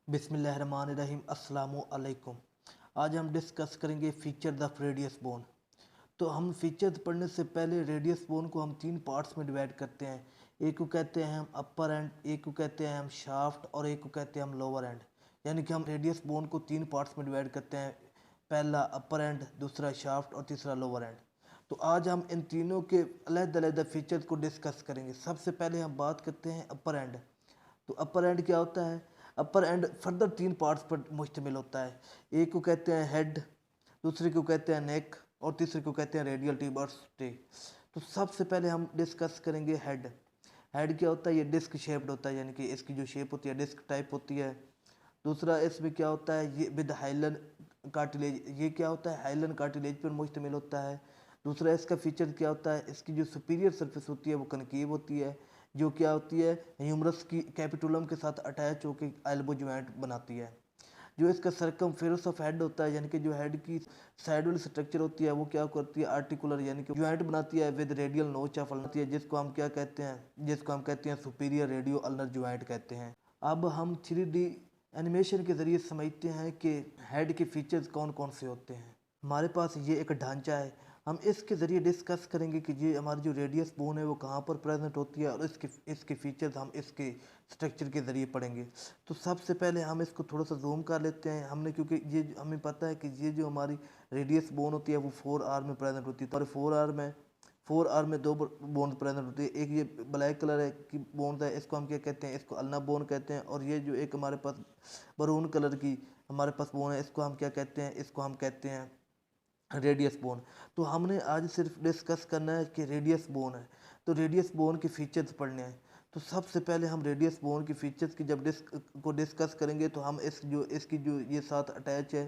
बिस्मिल्लाहिर्रहमानिर्रहीम अस्सलामु अलैकुम। आज हम डिस्कस करेंगे फीचर्स ऑफ रेडियस बोन। तो हम फीचर्स पढ़ने से पहले रेडियस बोन को हम तीन पार्ट्स में डिवाइड करते हैं। एक को कहते हैं हम अपर एंड, एक को कहते हैं हम शाफ्ट और एक को कहते हैं हम लोअर एंड। यानी कि हम रेडियस बोन को तीन पार्ट्स में डिवाइड करते हैं, पहला अपर एंड, दूसरा शाफ्ट और तीसरा लोअर एंड। तो आज हम इन तीनों के अलग-अलग फीचर्स को डिस्कस करेंगे। सबसे पहले हम बात करते हैं अपर एंड। तो अपर एंड क्या होता है? अपर एंड फर्दर तीन पार्ट्स पर मुश्तमिल होता है। एक को कहते हैं हेड, दूसरे को कहते हैं नेक और तीसरे को कहते हैं रेडियल टिप और स्टे। तो सबसे पहले हम डिस्कस करेंगे हेड। हेड क्या होता है? ये डिस्क शेप्ड होता है, यानी कि इसकी जो शेप होती है डिस्क टाइप होती है। दूसरा इसमें क्या होता है? ये विद हाइलन कार्टिलेज, ये क्या होता है? हाइलन कार्टिलेज पर मुश्तमिल होता है। दूसरा इसका फीचर क्या होता है? इसकी जो सुपीरियर सरफेस होती है वो कनकेव होती है, जो क्या होती है ह्यूमरस की कैपिटुलम के साथ अटैच होकर एल्बो ज्वाइंट बनाती है। जो इसका सरकमफेरेंस ऑफ हेड होता है, यानी कि जो हेड की साइड वाली स्ट्रक्चर होती है वो क्या करती है? आर्टिकुलर, यानी कि ज्वाइंट बनाती है विद रेडियल नोच ऑफ अल्नर, जिसको हम क्या कहते हैं? जिसको हम कहते हैं सुपीरियर रेडियो अल्नर ज्वाइंट कहते हैं। अब हम 3D एनिमेशन के ज़रिए समझते हैं कि हेड के फीचर्स कौन कौन से होते हैं। हमारे पास ये एक ढांचा है, हम इसके ज़रिए डिस्कस करेंगे कि ये हमारी जो रेडियस बोन है वो कहाँ पर प्रेजेंट होती है और इसके इसके फीचर्स हम इसके स्ट्रक्चर के ज़रिए पढ़ेंगे। तो सबसे पहले हम इसको थोड़ा सा जूम कर लेते हैं हमने, क्योंकि ये हमें पता है कि ये जो हमारी रेडियस बोन होती है वो 4 आर में प्रेजेंट होती है। और 4 आर में दो बोन प्रेजेंट होती है। एक ये ब्लैक कलर है की बोन है, इसको हम क्या कहते हैं? इसको अल्ना बोन कहते हैं। और ये जो एक हमारे पास मरून कलर की हमारे पास बोन है, इसको हम क्या कहते हैं? इसको हम कहते हैं रेडियस बोन। तो हमने आज सिर्फ डिस्कस करना है कि रेडियस बोन है, तो रेडियस बोन के फीचर्स पढ़ने हैं। तो सबसे पहले हम रेडियस बोन की फीचर्स की जब डिस्कस करेंगे तो हम इसकी जो ये साथ अटैच है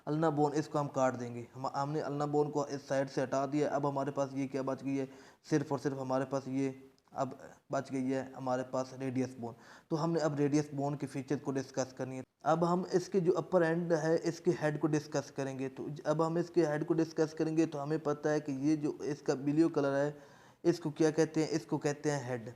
अल्ना बोन, इसको हम काट देंगे। हमने अल्ना बोन को इस साइड से हटा दिया। अब हमारे पास ये क्या बच गई है? सिर्फ और सिर्फ हमारे पास ये अब बच गई है हमारे पास रेडियस बोन। तो हमने अब रेडियस बोन के फीचर्स को डिस्कस करनी है। अब हम इसके जो अपर एंड है इसके हेड को डिस्कस करेंगे। तो अब हम इसके हेड को डिस्कस करेंगे तो हमें पता है कि ये जो इसका ब्लू कलर है इसको क्या कहते हैं? इसको कहते हैं हेड।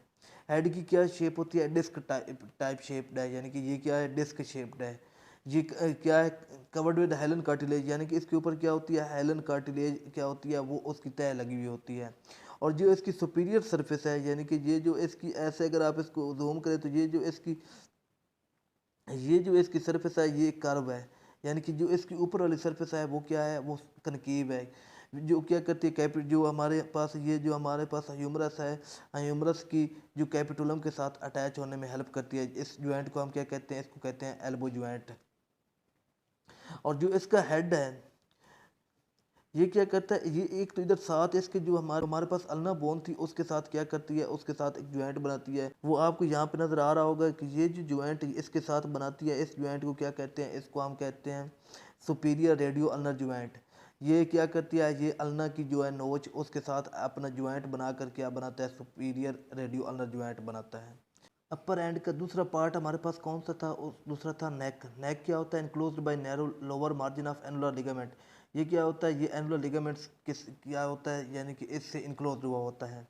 हेड की क्या शेप होती है? डिस्क टाइप शेप्ड है, यानी कि ये क्या है? डिस्क शेप्ड है। ये क्या है? कवर्ड विद हेलन कार्टिलेज, यानी कि इसके ऊपर क्या होती है? हेलन कार्टिलेज क्या होती है? वो उसकी तह लगी हुई होती है। और जो इसकी सुपीरियर सरफेस है, यानी कि ये जो इसकी ऐसे अगर आप इसको जूम करें तो ये जो इसकी सरफेस है ये कर्व है, यानी कि जो इसकी ऊपर वाली सरफेस है वो क्या है? वो कनकेव है। जो क्या करती है जो हमारे पास ये जो हमारे पास ह्यूमरस है, ह्यूमरस की जो कैपिटुलम के साथ अटैच होने में हेल्प करती है। इस ज्वाइंट को हम क्या कहते हैं? इसको कहते हैं एल्बो ज्वाइंट। और जो इसका हेड है ये क्या करता है? ये एक तो इधर साथ इसके जो हमारे हमारे पास अल्ना बोन थी उसके साथ क्या करती है? उसके साथ एक ज्वाइंट बनाती है। वो आपको यहाँ पे नज़र आ रहा होगा कि ये जो ज्वाइंट इसके साथ बनाती है, इस ज्वाइंट को क्या कहते हैं? इसको हम कहते हैं सुपीरियर रेडियो अल्नर ज्वाइंट। ये क्या करती है? ये अल्ना की जो है नोच उसके साथ अपना ज्वाइंट बनाकर क्या बनाता है? सुपीरियर रेडियो अल्नर ज्वाइंट बनाता है। अपर एंड का दूसरा पार्ट हमारे पास कौन सा था? दूसरा था नेक। नेक क्या होता है? Enclosed bye narrow lower margin of annular ligament. ये क्या होता है? ये एनुलर लिगामेंट्स किस क्या होता है? यानी कि इससे इनक्लोज हुआ होता है।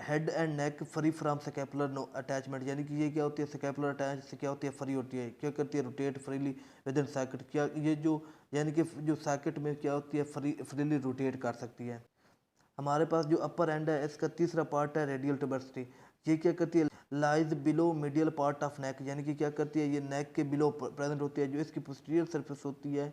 Head and neck free from scapular no attachment, यानी कि ये क्या होती है? स्कैपुलर अटैच से क्या होती है? फ्री होती है। क्या करती है? Rotate freely with in socket. क्या ये जो यानी कि जो सॉकेट में क्या होती है? फ्रीली रोटेट कर सकती है। हमारे पास जो अपर एंड है इसका तीसरा पार्ट है रेडियल ट्यूबर्सिटी। ये क्या करती है? Lies below medial part of neck, यानी कि क्या करती है? ये नेक के बिलो प्रेजेंट होती है। जो इसकी पोस्टीरियर सरफेस होती है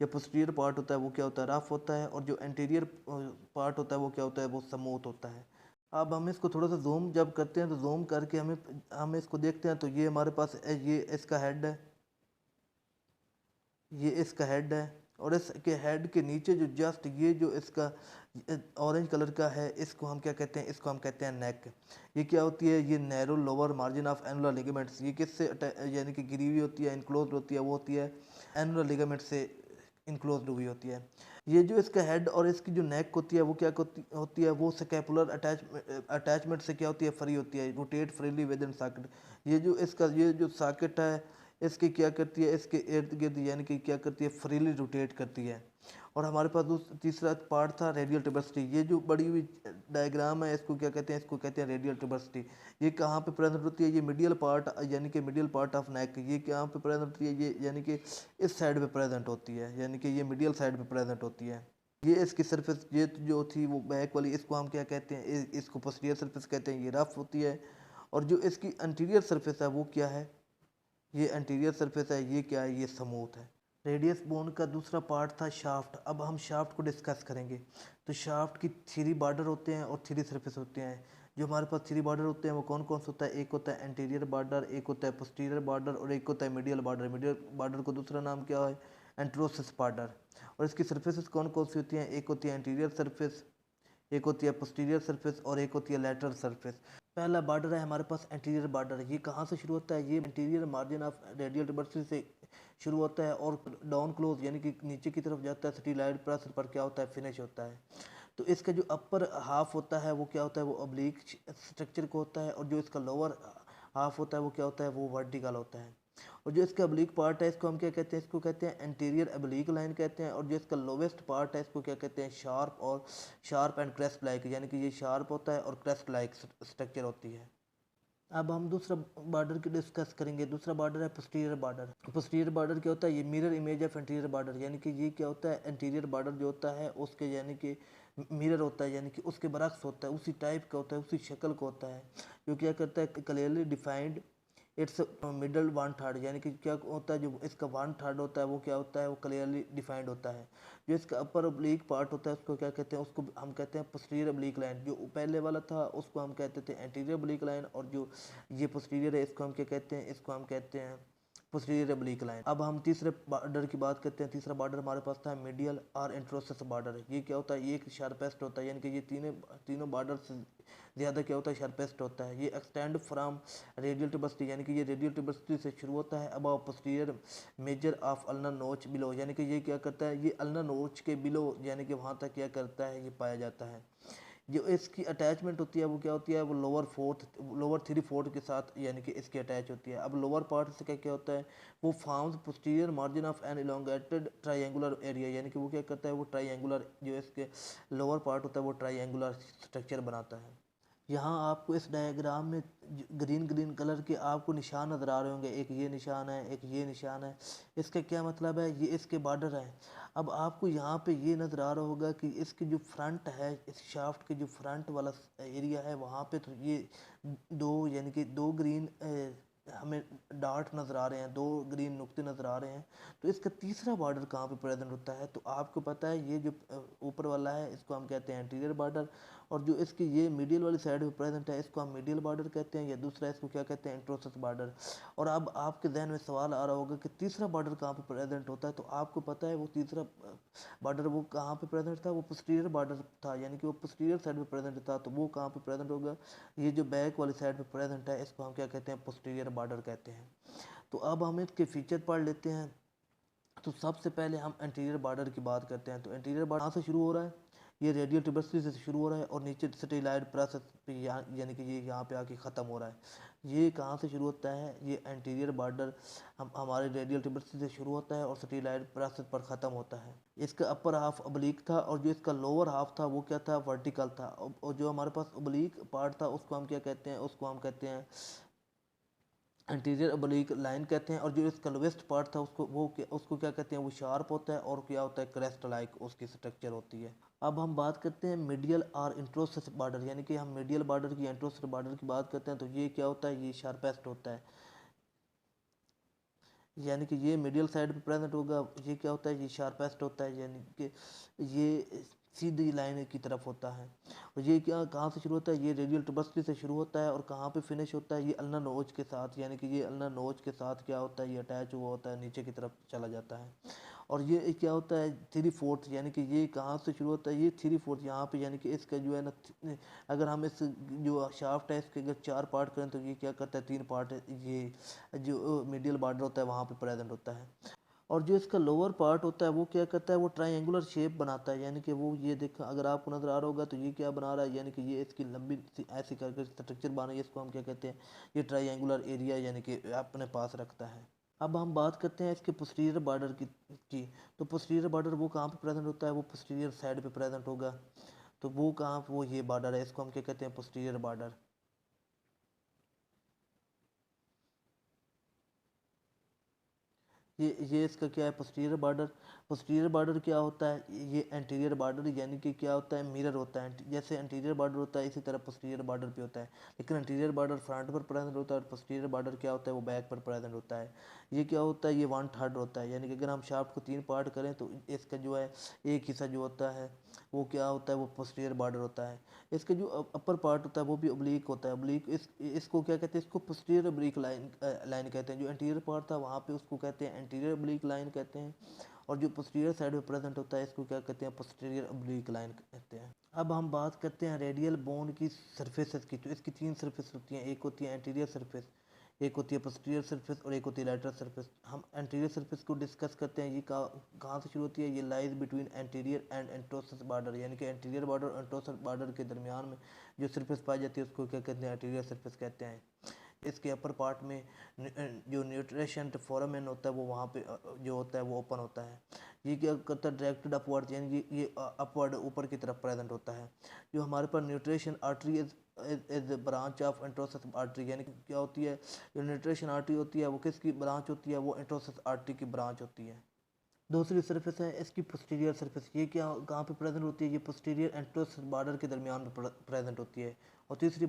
या पोस्टीरियर पार्ट होता है वो क्या होता है? रफ होता है। और जो एंटीरियर पार्ट होता है वो क्या होता है? वो स्मूथ होता है। अब हम इसको थोड़ा सा जूम जब करते हैं तो जूम करके हम इसको देखते हैं तो ये हमारे पास ये इसका हेड है, ये इसका हेड है। और इसके हेड के नीचे जो जस्ट ये जो इसका ऑरेंज कलर का है इसको हम क्या कहते हैं? इसको हम कहते हैं नेक। ये क्या होती है? ये narrow lower margin of annular ligaments. ये किससे यानी कि गिरी हुई होती है, इनक्लोज होती है? वो होती है एनुलर लिगामेंट से इनक्लोज हुई होती है। ये जो इसका हेड और इसकी जो नेक होती है वो क्या होती है? वो स्कैपुलर अटैचमेंट से क्या होती है? फ्री होती है। Rotate freely with in socket. ये जो इसका ये जो सॉकेट है इसकी क्या करती है, इसके इर्द गिर्द यानी कि क्या करती है, फ्रीली रोटेट करती है। और हमारे पास तीसरा पार्ट था रेडियल ट्यूबर्सिटी। ये जो बड़ी हुई डायग्राम है इसको क्या कहते हैं, इसको कहते हैं रेडियल ट्यूबर्सिटी। ये कहाँ पे प्रेजेंट होती है, ये मीडियल पार्ट यानी कि मीडियल पार्ट ऑफ नेक, ये कहाँ पे प्रेजेंट होती है, ये यानी कि इस साइड पे प्रेजेंट होती है, यानी कि ये मीडियल साइड पे प्रेजेंट होती है। ये इसकी सरफेस ये जो थी वो बैक वाली, इसको हम क्या कहते हैं, इसको पोस्टीरियर सरफेस कहते हैं, ये रफ होती है। और जो इसकी एंटीरियर सरफेस है वो क्या है, ये एंटीरियर सरफेस है, ये क्या है, ये स्मूथ है। रेडियस बोन का दूसरा पार्ट था शाफ्ट। अब हम शाफ्ट को डिस्कस करेंगे। तो शाफ्ट की थ्री बॉर्डर होते हैं और थ्री सरफेस होते हैं। जो हमारे पास थ्री बॉर्डर होते हैं वो कौन कौन सा होता है, एक होता है एंटीरियर बॉर्डर, एक होता है पोस्टीरियर बॉर्डर और एक होता है मीडियल बॉर्डर। मीडियल बॉर्डर को दूसरा नाम क्या है, एंट्रोसिस बॉर्डर। और इसकी सरफेसेस कौन कौन सी होती हैं, एक होती है एंटीरियर सरफेस, एक होती है पोस्टीरियर सरफेस और एक होती है लैटरल सरफेस। पहला बॉर्डर है हमारे पास एंटीरियर बॉर्डर। ये कहाँ से शुरू होता है, ये एंटीरियर मार्जिन ऑफ रेडियल ट्यूबर्सिटी से शुरू होता है और डाउन क्लोज यानी कि नीचे की तरफ जाता है, स्टीलॉयड प्रेशर पर क्या होता है, फिनिश होता है। तो इसका जो अपर हाफ होता है वो क्या होता है, वो ऑब्लिक स्ट्रक्चर को होता है। और जो इसका लोअर हाफ होता है वो क्या होता है, वो वर्टिकल होता है। और जो इसका अब्लिक पार्ट है इसको हम क्या कहते हैं, इसको कहते हैं एंटीरियर अब्लिक लाइन कहते हैं। और जो इसका लोवेस्ट पार्ट है इसको क्या कहते हैं, शार्प और शार्प एंड क्रेस्ट लाइक, यानी कि ये शार्प होता है और क्रेस्ट लाइक स्ट्रक्चर होती है। अब हम दूसरा बॉर्डर की डिस्कस करेंगे। दूसरा बॉर्डर है पोस्टीरियर बॉर्डर। पोस्टीरियर बॉर्डर क्या होता है, ये mirror image of anterior border, यानी कि ये क्या होता है, एंटीरियर बॉर्डर जो होता है उसके यानी कि मिरर होता है, यानी कि उसके बरक्स होता है, उसी टाइप का होता है, उसी शक्ल का होता है। जो क्या करता है, clearly defined it's middle one third, यानी कि क्या होता है, जो इसका वन थर्ड होता है वो क्या होता है, वो क्लियरली डिफाइंड होता है। जो इसका अपर ओब्लिक पार्ट होता है उसको क्या कहते हैं, उसको हम कहते हैं पोस्टीरियर ओब्लिक लाइन। जो पहले वाला था उसको हम कहते थे एंटीरियर ओब्लिक लाइन, और जो ये पोस्टीरियर है इसको हम क्या कहते हैं, इसको हम कहते हैं पोस्टीरियर ओब्लिक लाइन। अब हम तीसरे बॉर्डर की बात करते हैं। तीसरा बॉर्डर हमारे पास था मीडियल और इंट्रोसस बॉर्डर। ये क्या होता है, ये एक शार्पेस्ट होता है, यानी कि ये तीनों बॉर्डर से ज़्यादा क्या होता है, शार्पेस्ट होता है। ये एक्सटेंड फ्राम रेडियल ट्यूबर्सिटी, यानी कि ये रेडियल ट्यूबर्सिटी से शुरू होता है above posterior measure of ulnar नोच बिलो, यानी कि ये क्या करता है, ये अल्नर नोच के बिलो यानी कि वहाँ तक क्या करता है, ये पाया जाता है। जो इसकी अटैचमेंट होती है वो क्या होती है, वो लोअर थ्री फोर्थ के साथ यानी कि इसकी अटैच होती है। अब लोअर पार्ट से क्या क्या होता है, वो forms posterior margin of an elongated triangular area, यानी कि वो क्या करता है, वो ट्रायंगुलर जो इसके लोअर पार्ट होता है वो ट्रायंगुलर स्ट्रक्चर बनाता है। यहाँ आपको इस डायग्राम में ग्रीन ग्रीन कलर के आपको निशान नज़र आ रहे होंगे, एक ये निशान है, एक ये निशान है। इसका क्या मतलब है, ये इसके बॉर्डर है। अब आपको यहाँ पे ये नज़र आ रहा होगा कि इसके जो फ्रंट है, इस शाफ्ट के जो फ्रंट वाला एरिया है वहाँ पे तो ये दो यानी कि दो ग्रीन हमें डार्ट नज़र आ रहे हैं, दो ग्रीन नुक्ते नज़र आ रहे हैं। तो इसका तीसरा बॉर्डर कहाँ पे प्रेजेंट होता है, तो आपको पता है ये जो ऊपर वाला है इसको हम कहते हैं एंटीरियर बॉर्डर। और जो इसकी ये मिडिल वाली साइड पे प्रेजेंट है इसको हम मिडियल बॉर्डर कहते हैं, या दूसरा इसको क्या कहते हैं, इंट्रोसस बॉर्डर। और अब आपके जहन में सवाल आ रहा होगा कि तीसरा बॉर्डर कहाँ पे प्रेजेंट होता है, तो आपको पता है वो तीसरा बॉर्डर वो कहाँ पे प्रेजेंट था, वो पोस्टीरियर बॉर्डर था, यानी कि वो पोस्टीरियर साइड पे प्रेजेंट था। तो वो कहाँ पे प्रेजेंट होगा, ये जो बैक वाली साइड पे प्रेजेंट है इसको हम क्या कहते हैं, पोस्टीरियर बॉर्डर कहते हैं। तो अब हम इसके फीचर पढ़ लेते हैं। तो सबसे पहले हम एंटीरियर बॉर्डर की बात करते हैं। तो एंटीरियर बॉर्डर कहाँ से शुरू हो रहा है, ये रेडियल ट्यूबर्सिटी से शुरू हो रहा है और नीचे स्टेलाइड प्रोसेस पे यानी कि ये यहाँ पे आके ख़त्म हो रहा है। ये कहाँ से शुरू होता है, ये एंटीरियर बॉर्डर हमारे रेडियल ट्यूबर्सिटी से शुरू होता है और स्टेलाइड प्रोसेस पर ख़त्म होता है। इसका अपर हाफ ओब्लिक था और जो इसका लोअर हाफ था वो क्या था, वर्टिकल था। और जो हमारे पास ओब्लिक पार्ट था उसको हम क्या कहते हैं, उसको हम कहते हैं एंटीरियर ओब्लिक लाइन कहते हैं। और जो इसका लोवेस्ट पार्ट था उसको क्या कहते हैं, वो शार्प होता है और क्या होता है, क्रेस्ट लाइक उसकी स्ट्रक्चर होती है। अब हम बात करते हैं मीडियल और इंट्रोसस बॉर्डर, यानी कि हम मीडियल बॉर्डर की इंट्रोसस बॉर्डर की बात करते हैं। तो ये क्या होता है, ये शार्पेस्ट होता है, यानी कि ये मीडियल साइड पे प्रेजेंट होगा। ये क्या होता है, ये शार्पेस्ट होता है, यानी कि ये सीधी लाइन की तरफ होता है। और ये क्या कहाँ से शुरू होता है, ये रेडियल ट्यूबर्सिटी से शुरू होता है और कहाँ पे फिनिश होता है, ये अल्ना नोच के साथ, यानी कि ये अल्ना नोच के साथ क्या होता है, ये अटैच हुआ होता है, नीचे की तरफ चला जाता है। और ये क्या होता है, थ्री फोर्थ, यानी कि ये कहाँ से शुरू होता है, ये थ्री फोर्थ यहाँ पे, यानी कि इसका जो है ना, अगर हम इस जो शाफ्ट है इसके अगर चार पार्ट करें तो ये क्या करता है, तीन पार्ट ये जो मीडियल बॉर्डर होता है वहाँ पे प्रेजेंट होता है। और जो इसका लोअर पार्ट होता है वो क्या करता है, वो ट्रायंगुलर शेप बनाता है, यानी कि वो ये देखो अगर आपको नजर आ रहा होगा तो ये क्या बना रहा है, यानी कि ये इसकी लंबी ऐसी करके स्ट्रक्चर बना है, इसको हम क्या कहते हैं, ये ट्रायंगुलर एरिया यानी कि अपने पास रखता है। अब हम बात करते हैं इसके पोस्टीरियर बॉर्डर की। तो पोस्टीरियर बॉर्डर वो कहाँ पे प्रेजेंट होता है, वो पोस्टीरियर साइड पे प्रेजेंट होगा। तो वो कहाँ, वो ये बॉर्डर है, इसको हम क्या कहते हैं, पोस्टीरियर बॉर्डर। ये इसका क्या है, पोस्टीरियर बॉर्डर। पोस्टीरियर बॉर्डर क्या होता है, ये एंटीरियर बॉर्डर यानी कि क्या होता है, मिरर होता है। जैसे एंटीरियर बॉर्डर होता है इसी तरह पोस्टीरियर बॉर्डर भी होता है, लेकिन एंटीरियर बॉर्डर फ्रंट पर प्रेजेंट होता है और पोस्टीरियर बॉर्डर क्या होता है, वो बैक पर प्रेजेंट होता है। ये क्या होता है, ये 1/3 होता है, यानी कि अगर हम शाफ्ट को 3 पार्ट करें तो इसका जो है एक हिस्सा जो होता है वो क्या होता है, वो पोस्टीरियर बॉर्डर होता है। इसका जो अपर पार्ट होता है वो भी ओब्लीक होता है। ओब्लीक इसको क्या कहते हैं, इसको पोस्टीरियर ओब्लीक लाइन कहते हैं। जो एंटीरियर पार्ट था वहाँ पे उसको कहते हैं एंटीरियर ओब्लीक लाइन कहते हैं, और जो पोस्टीरियर साइड में प्रेजेंट होता है इसको क्या कहते हैं, पोस्टीरियर ओब्लीक लाइन कहते हैं। अब हम बात करते हैं रेडियल बोन की सरफेसेस की। तो इसकी 3 सरफेस होती हैं, एक होती है एंटीरियर सरफेस, एक होती है पोस्टीरियर सरफेस और एक होती है लैटरल सरफेस। हम एंटीरियर सरफेस को डिस्कस करते हैं। ये कहाँ से शुरू होती है, ये lies between anterior and interosseous border, यानी कि एंटीरियर बॉर्डर और एंटोसस बॉर्डर के दरमियान में जो सरफेस पाई जाती है उसको क्या कहते हैं, एंटीरियर सरफेस कहते हैं। इसके अपर पार्ट में जो न्यूट्रिशन फोरामेन होता है वो वहाँ पे जो होता है वो ओपन होता है। ये क्या करता है, डायरेक्टेड अपवर्ड, यानी ये अपवर्ड ऊपर की तरफ प्रेजेंट होता है। जो हमारे पास nutrition artery is branch of interosseous artery, यानी कि क्या होती है, जो न्यूट्रिशन आर्टरी होती है वो किसकी ब्रांच होती है, वो एंट्रोसस आर्टरी की ब्रांच होती है। दूसरी सरफेस है इसकी पोस्टीरियर सरफेस। ये क्या कहाँ पे प्रेजेंट होती है, ये पोस्टीरियर एंट्रोस बॉर्डर के दरमियान में प्रेजेंट होती है। और तीसरी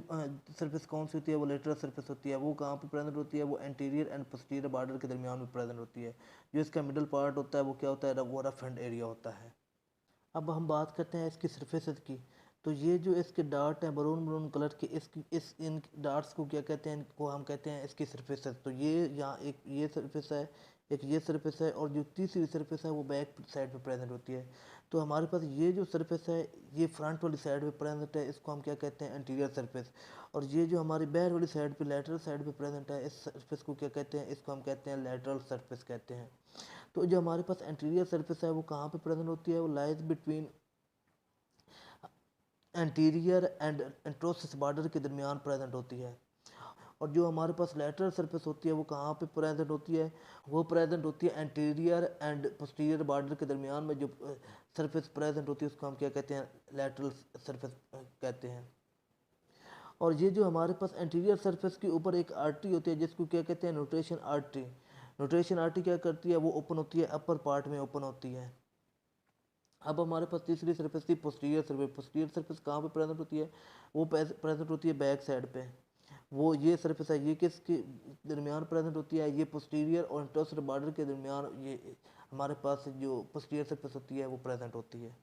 सरफेस कौन सी होती है, वो लेटरल सरफेस होती है। वो कहाँ पे प्रेजेंट होती है, वो एंटीरियर एंड पोस्टीरियर बॉर्डर के दरमियान में प्रेजेंट होती है। जो इसका मिडल पार्ट होता है वो क्या होता है, वो रफ एंड एरिया होता है। अब हम बात करते हैं इसकी सरफेसेस की। तो ये जो इसके डार्ट हैं ब्राउन ब्राउन कलर के, इसकी इस इन डार्ट्स को क्या कहते हैं, इनको हम कहते हैं इसकी सरफेसेस। तो ये यहाँ एक ये सरफेस है, एक ये सरफेस है, और जो तीसरी सरफेस है वो बैक साइड पे प्रेजेंट होती है। तो हमारे पास ये जो सरफेस है ये फ्रंट वाली साइड पे प्रेजेंट है, इसको हम क्या कहते हैं, एंटीरियर सरफेस। और ये जो हमारी बैक वाली साइड पे लेटरल साइड पे प्रेजेंट है, इस सरफेस को क्या कहते हैं, इसको हम कहते हैं लेटरल सरफेस कहते हैं। तो जो हमारे पास एंटीरियर सरफेस है वो कहाँ पे प्रेजेंट होती है, वो lies between anterior and interosseous border के दरमियान प्रेजेंट होती है। और जो हमारे पास लेटरल सरफेस होती है वो कहाँ पे प्रेजेंट होती है, वो प्रेजेंट होती है एंटीरियर एंड पोस्टीरियर बॉर्डर के दरमियान में जो सरफेस प्रेजेंट होती है उसको हम क्या कहते हैं, लेटरल सरफेस कहते हैं। और ये जो हमारे पास एंटीरियर सरफेस के ऊपर एक आर्टरी होती है जिसको क्या कहते हैं, न्यूट्रिशन आर्टरी। न्यूट्रिशन आर्टरी क्या करती है, वो ओपन होती है, अपर पार्ट में ओपन होती है। अब हमारे पास तीसरी सरफेस थी पोस्टीरियर सरफेस। पोस्टीरियर सरफेस कहाँ पे प्रेजेंट होती है, वो प्रेजेंट होती है बैक साइड पे। वो ये सरफेस है, ये किसके दरमियान प्रेजेंट होती है, ये पोस्टीरियर और इंटरस्टर बॉर्डर के दरमियान ये हमारे पास जो पोस्टीरियर सरफेस होती है वो प्रेजेंट होती है।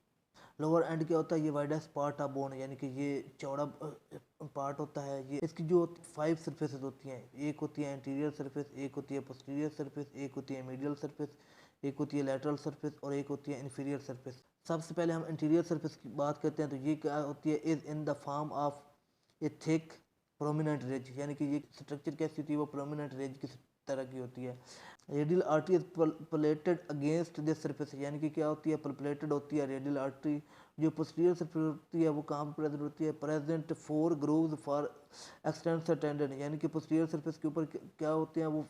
लोअर एंड क्या होता है, ये वाइडेस्ट पार्ट ऑफ बोन, यानी कि ये चौड़ा पार्ट होता है। ये इसकी जो 5 सरफेसेस होती हैं, एक होती है एंटीरियर सरफेस, एक होती है पोस्टीरियर सरफेस, एक होती है मीडियल सरफेस, एक होती है लैटरल सरफेस और एक होती है इन्फीरियर सरफेस। सबसे पहले हम इंटीरियर सरफेस की बात करते हैं। तो ये क्या होती है, is in the form of A thick prominent ridge, यानी कि ये स्ट्रक्चर कैसी होती है, वो प्रोमिनेंट रिज की तरह की होती है। Radial artery is plated against this surface, यानी कि क्या होती है, प्लेटेड होती है रेडियल आर्टरी। जो पोस्टीरियर सरफेस होती है वो कहाँ पर प्रेजेंट होती है, present 4 grooves for extensor tendon, यानी कि पोस्टीरियर सरफेस के ऊपर क्या होते हैं, वो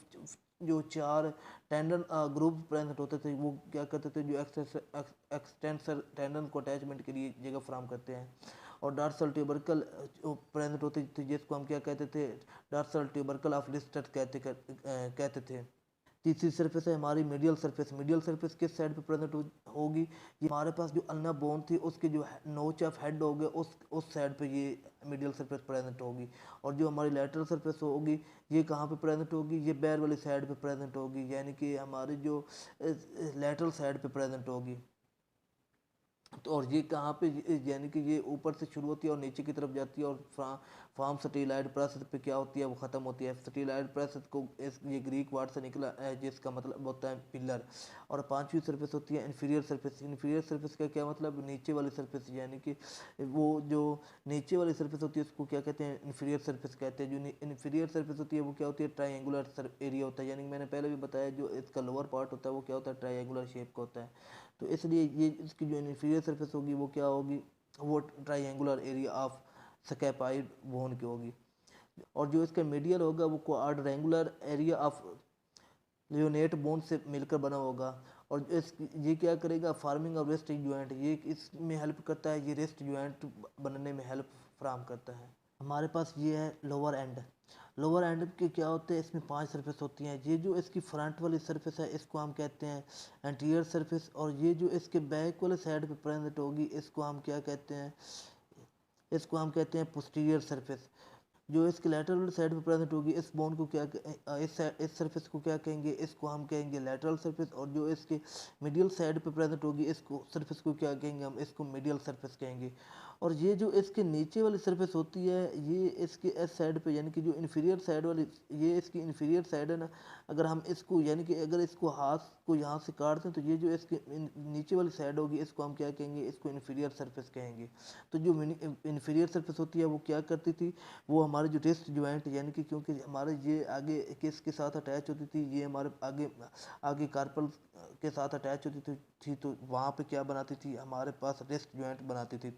जो 4 टेंडन ग्रुप प्रेजेंट होते थे वो क्या करते थे, जो एक्सटेंसर टेंडन को अटैचमेंट के लिए जगह फ्राहम करते हैं। और डार्सल ट्यूबरकल प्रेजेंट होते थे जिसको हम क्या कहते थे, डार्सल ट्यूबरकल ऑफ लिस्टर कहते थे। तीसरी सरफेस है हमारी मीडियल सरफेस। मीडियल सरफेस किस साइड पे प्रेजेंट होगी, ये हमारे पास जो अल्ना बोन थी उसके जो नोच ऑफ हेड हो गए उस साइड पे ये मीडियल सरफेस प्रेजेंट होगी। और जो हमारी लेटरल सरफेस होगी ये कहाँ पे प्रेजेंट होगी, ये बैर वाली साइड पे प्रेजेंट होगी, यानी कि हमारी जो लेटरल साइड पे प्रेजेंट होगी। तो और ये कहाँ पे, यानी कि ये ऊपर से शुरू होती है और नीचे की तरफ जाती है, और फार्म स्टीलाइड प्रेस पे क्या होती है, वो ख़त्म होती है। स्टीलाइड प्रेस को ये ग्रीक वर्ड से निकला है जिसका मतलब होता है पिलर। और पांचवी सरफेस होती है इन्फीरियर सरफेस। इन्फीरियर सरफेस का क्या मतलब, नीचे वाली सरफेस, यानी कि वो जो नीचे वाली सरफेस होती है उसको क्या कहते हैं, इन्फीरियर सरफेस कहते हैं। जो इन्फीरियर सरफेस होती है वो क्या होती है, ट्राइंगुलर एरिया होता है, यानी कि मैंने पहले भी बताया जो इसका लोअर पार्ट होता है वो क्या होता है, ट्राइंगुलर शेप का होता है। तो इसलिए ये इसकी जो इन्फीरियर सरफेस होगी वो क्या होगी, वो ट्राइंगुलर एरिया ऑफ स्कैपाइड बोन की होगी। और जो इसका मीडियल होगा वो क्वाड्रेंगुलर एरिया ऑफ जो नेट बोन से मिलकर बना होगा। और ये क्या करेगा, फार्मिंग और रेस्ट जॉइंट, ये इसमें हेल्प करता है, ये रेस्ट जॉइंट बनने में हेल्प फ्राहम करता है। हमारे पास ये है लोअर एंड। लोअर एंड के क्या होते हैं, इसमें 5 सरफेस होती हैं। ये जो इसकी फ्रंट वाली सरफेस है इसको हम कहते हैं एंटीरियर सरफेस, और ये जो इसके बैक वाले साइड पे प्रेजेंट होगी इसको हम क्या कहते हैं, इसको हम कहते हैं पोस्टीरियर सरफेस। जो इसके लैटरल साइड पे प्रेजेंट होगी इस बोन को क्या इस सरफेस को क्या कहेंगे, इसको हम कहेंगे लैटरल सरफेस। और जो इसके मीडियल साइड पे प्रेजेंट होगी इसको सरफेस को क्या कहेंगे, हम इसको मीडियल सरफेस कहेंगे। और ये जो इसके नीचे वाली सरफेस होती है ये इसके इस साइड पे, यानी कि जो इन्फीरियर साइड वाली, ये इसकी इन्फीरियर साइड है ना, अगर हम इसको यानी कि अगर इसको हाथ को यहाँ से काटते हैं तो ये जो इसकी नीचे वाली साइड होगी इसको हम क्या कहेंगे, इसको इन्फीरियर सरफेस कहेंगे। तो जो इन्फीरियर सरफेस होती है वो क्या करती थी, वो हमारे जो रेस्ट जॉइंट, यानी कि क्योंकि हमारे ये आगे किसके साथ अटैच होती थी, ये हमारे आगे आगे कार्पल के साथ अटैच होती थी तो वहाँ पे क्या बनाती थी, हमारे पास रेस्ट जॉइंट बनाती थी।